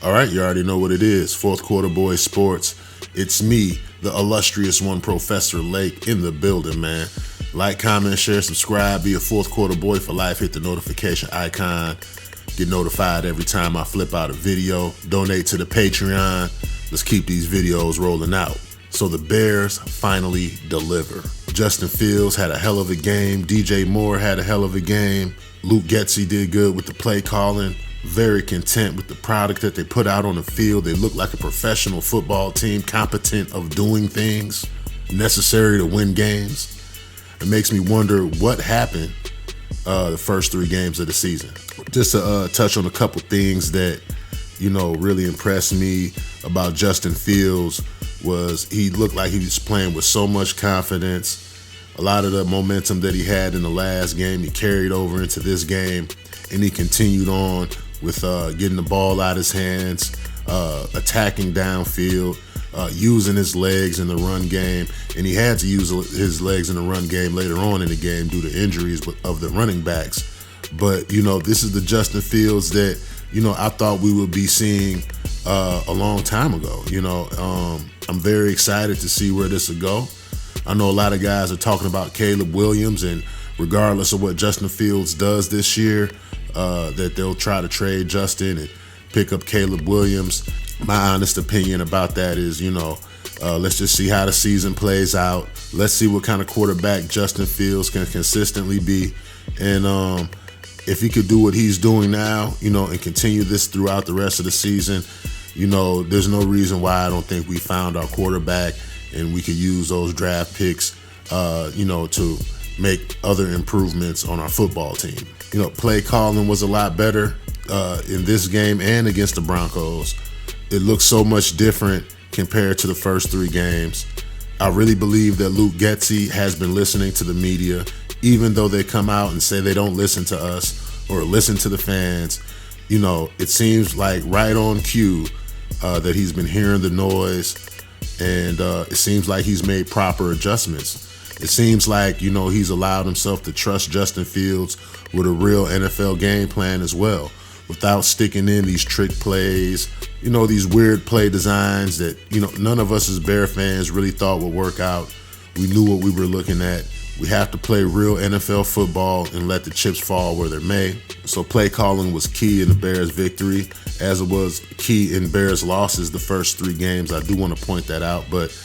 All right, you already know what it is. Quarter Boyz Sports. It's me, the illustrious one, Professor Lake, in the building, man. Like, comment, share, subscribe. Be a Quarter Boy for life. Hit the notification icon. Get notified every time I flip out a video. Donate to the Patreon. Let's keep these videos rolling out. So the Bears finally deliver. Justin Fields had a hell of a game. DJ Moore had a hell of a game. Luke Getsy did good with the play calling. Very content with the product that they put out on the field. They look like a professional football team, competent of doing things necessary to win games. It makes me wonder what happened the first 3 games of the season. Just to touch on a couple things that, really impressed me about Justin Fields was he looked like he was playing with so much confidence. A lot of the momentum that he had in the last game, he carried over into this game, and he continued on with getting the ball out of his hands, attacking downfield, using his legs in the run game. And he had to use his legs in the run game later on in the game due to injuries of the running backs. But, this is the Justin Fields that, I thought we would be seeing a long time ago. I'm very excited to see where this will go. I know a lot of guys are talking about Caleb Williams, and regardless of what Justin Fields does this year, that they'll try to trade Justin and pick up Caleb Williams. My honest opinion about that is, let's just see how the season plays out. Let's see what kind of quarterback Justin Fields can consistently be. And if he could do what he's doing now, and continue this throughout the rest of the season, there's no reason why I don't think we found our quarterback, and we could use those draft picks, to make other improvements on our football team. Play calling was a lot better in this game and against the Broncos. It looks so much different compared to the first 3 games. I really believe that Luke Getsy has been listening to the media, even though they come out and say they don't listen to us or listen to the fans. It seems like right on cue that he's been hearing the noise, and it seems like he's made proper adjustments. It seems like, he's allowed himself to trust Justin Fields with a real NFL game plan as well, without sticking in these trick plays, these weird play designs that, none of us as Bear fans really thought would work out. We knew what we were looking at. We have to play real NFL football and let the chips fall where they may. So play calling was key in the Bears' victory, as it was key in Bears' losses the first 3 games. I do want to point that out, but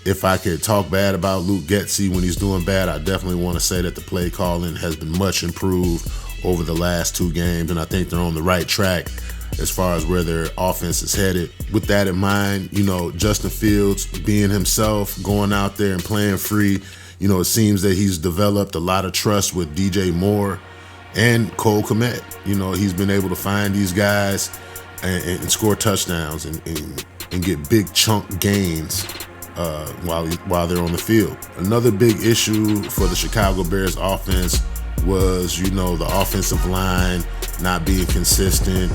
if I could talk bad about Luke Getsy when he's doing bad, I definitely want to say that the play calling has been much improved over the last 2 games, and I think they're on the right track as far as where their offense is headed. With that in mind, Justin Fields being himself, going out there and playing free, it seems that he's developed a lot of trust with DJ Moore and Cole Kmet. He's been able to find these guys and score touchdowns and get big chunk gains while they're on the field. Another big issue for the Chicago Bears offense was, the offensive line not being consistent,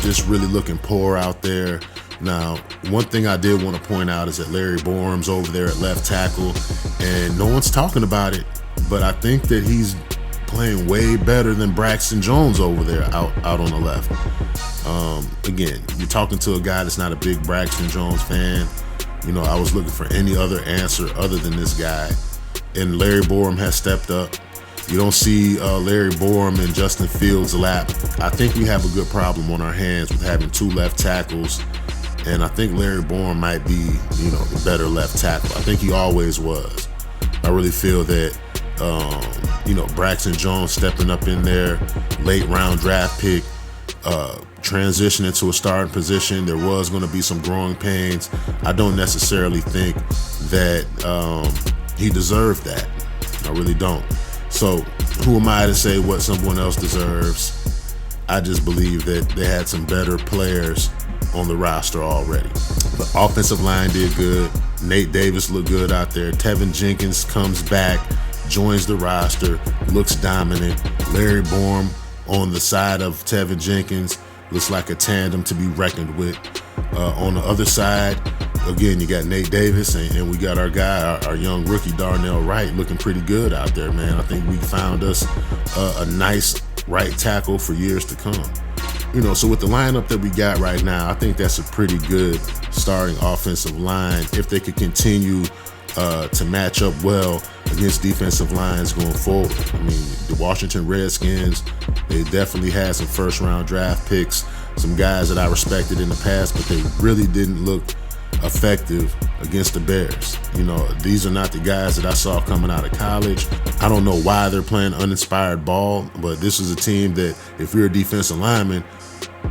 just really looking poor out there. Now, one thing I did want to point out is that Larry Borum's over there at left tackle, and no one's talking about it, but I think that he's playing way better than Braxton Jones over there out on the left. Again, you're talking to a guy that's not a big Braxton Jones fan. I was looking for any other answer other than this guy, and Larry Borum has stepped up. You don't see Larry Borum in Justin Fields' lap. I think we have a good problem on our hands with having 2 left tackles, and I think Larry Borum might be, the better left tackle. I think he always was. I really feel that, Braxton Jones stepping up in there, late round draft pick, transitioning to a starting position. There was going to be some growing pains. I don't necessarily think that he deserved that. I really don't. So who am I to say what someone else deserves? I just believe that they had some better players on the roster already. The offensive line did good. Nate Davis looked good out there. Tevin Jenkins comes back, joins the roster, looks dominant. Larry Borum on the side of Tevin Jenkins looks like a tandem to be reckoned with. On the other side, again, you got Nate Davis, and we got our guy, our young rookie, Darnell Wright, looking pretty good out there, man. I think we found us a nice right tackle for years to come. So with the lineup that we got right now, I think that's a pretty good starting offensive line if they could continue to match up well against defensive lines going forward. I mean, the Washington Redskins, they definitely had some first-round draft picks, some guys that I respected in the past, but they really didn't look effective against the Bears. These are not the guys that I saw coming out of college. I don't know why they're playing uninspired ball, but this is a team that if you're a defensive lineman,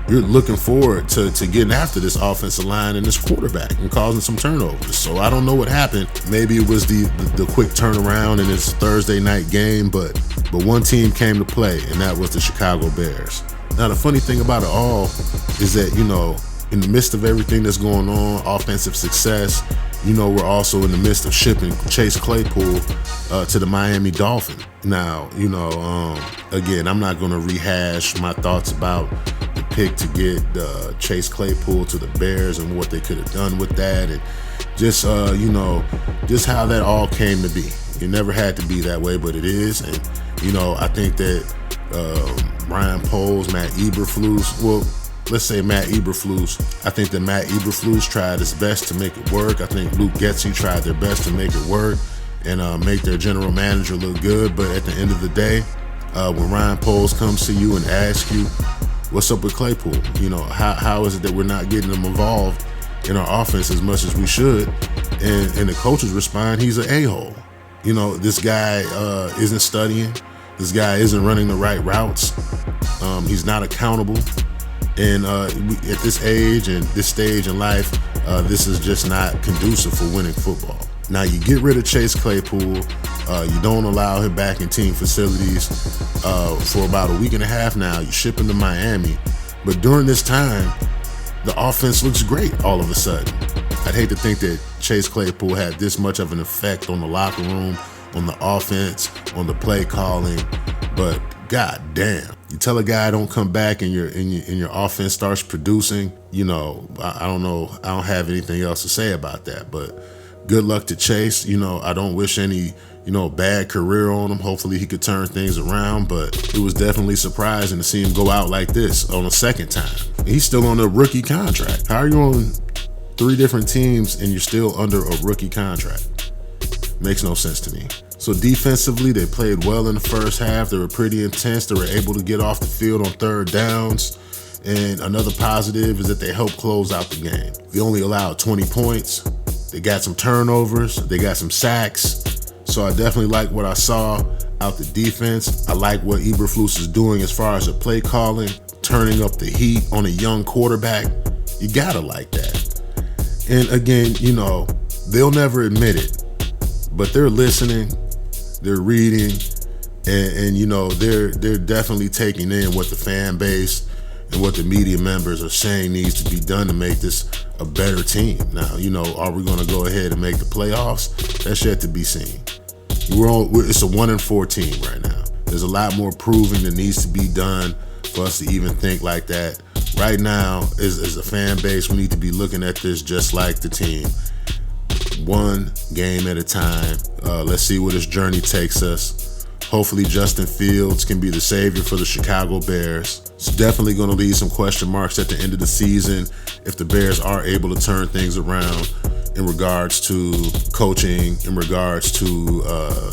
you're looking forward to getting after this offensive line and this quarterback and causing some turnovers. So I don't know what happened. Maybe it was the quick turnaround in this Thursday night game, but one team came to play, and that was the Chicago Bears. Now, the funny thing about it all is that, in the midst of everything that's going on, offensive success, we're also in the midst of shipping Chase Claypool to the Miami Dolphins. Now, again, I'm not going to rehash my thoughts about the pick to get Chase Claypool to the Bears and what they could have done with that, and just just how that all came to be. It never had to be that way, but it is. And I think that Ryan Poles, Matt Eberflus, I think that Matt Eberflus tried his best to make it work. I think Luke Getsy tried their best to make it work and make their general manager look good. But at the end of the day, when Ryan Poles comes to you and asks you, what's up with Claypool? How is it that we're not getting him involved in our offense as much as we should? And the coaches respond, he's an a-hole. This guy isn't studying. This guy isn't running the right routes. He's not accountable. And at this age and this stage in life, this is just not conducive for winning football. Now, you get rid of Chase Claypool. You don't allow him back in team facilities for about a week and a half now. You ship him to Miami. But during this time, the offense looks great all of a sudden. I'd hate to think that Chase Claypool had this much of an effect on the locker room, on the offense, on the play calling, but god damn. You tell a guy don't come back and your offense starts producing, I don't know. I don't have anything else to say about that, but good luck to Chase. I don't wish any, bad career on him. Hopefully he could turn things around, but it was definitely surprising to see him go out like this on a second time. He's still on a rookie contract. How are you on 3 different teams and you're still under a rookie contract? Makes no sense to me. So defensively, they played well in the first half. They were pretty intense. They were able to get off the field on third downs. And another positive is that they helped close out the game. They only allowed 20 points. They got some turnovers. They got some sacks. So I definitely like what I saw out the defense. I like what Eberflus is doing as far as the play calling, turning up the heat on a young quarterback. You gotta like that. And again, they'll never admit it, but they're listening. They're reading, and they're definitely taking in what the fan base and what the media members are saying needs to be done to make this a better team. Now, are we going to go ahead and make the playoffs? That's yet to be seen. It's a 1-4 team right now. There's a lot more proving that needs to be done for us to even think like that. Right now, as a fan base, we need to be looking at this just like the team. One game at a time. Let's see where this journey takes us. Hopefully Justin Fields can be the savior for the Chicago Bears. It's definitely going to leave some question marks at the end of the season if the Bears are able to turn things around in regards to coaching, in regards to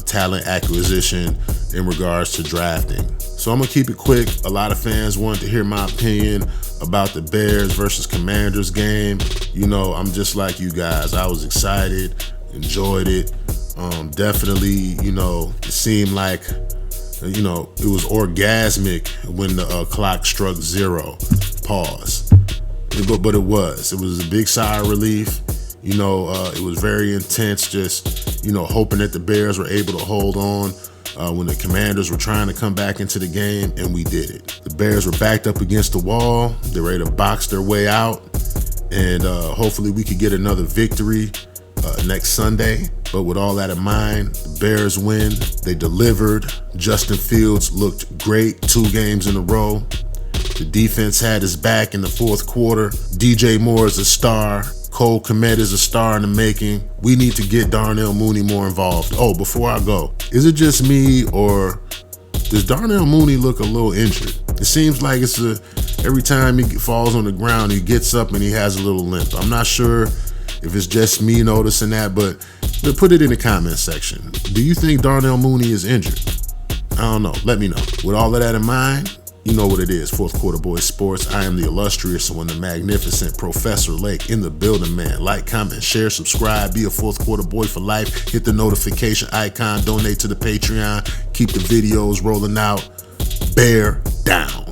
talent acquisition, in regards to drafting. So I'm going to keep it quick. A lot of fans wanted to hear my opinion about the Bears versus Commanders game. I'm just like you guys. I was excited, enjoyed it. Definitely, it seemed like, it was orgasmic when the clock struck 0. Pause. But it was a big sigh of relief. It was very intense, just, hoping that the Bears were able to hold on when the Commanders were trying to come back into the game, and we did it. The Bears were backed up against the wall. They were ready to box their way out, and hopefully we could get another victory next Sunday. But with all that in mind, the Bears win. They delivered. Justin Fields looked great 2 games in a row. The defense had his back in the fourth quarter. DJ Moore is a star. Cole Kmet is a star in the making. We need to get Darnell Mooney more involved. Oh, before I go, is it just me or does Darnell Mooney look a little injured? It seems like it's Every time he falls on the ground, he gets up and he has a little limp. I'm not sure if it's just me noticing that, but put it in the comment section. Do you think Darnell Mooney is injured? I don't know. Let me know. With all of that in mind, you know what it is. Fourth Quarter Boyz Sports. I am the illustrious one, the magnificent Professor Lake in the building, man. Like, comment, share, subscribe. Be a Fourth Quarter Boy for life. Hit the notification icon. Donate to the Patreon. Keep the videos rolling out. Bear down.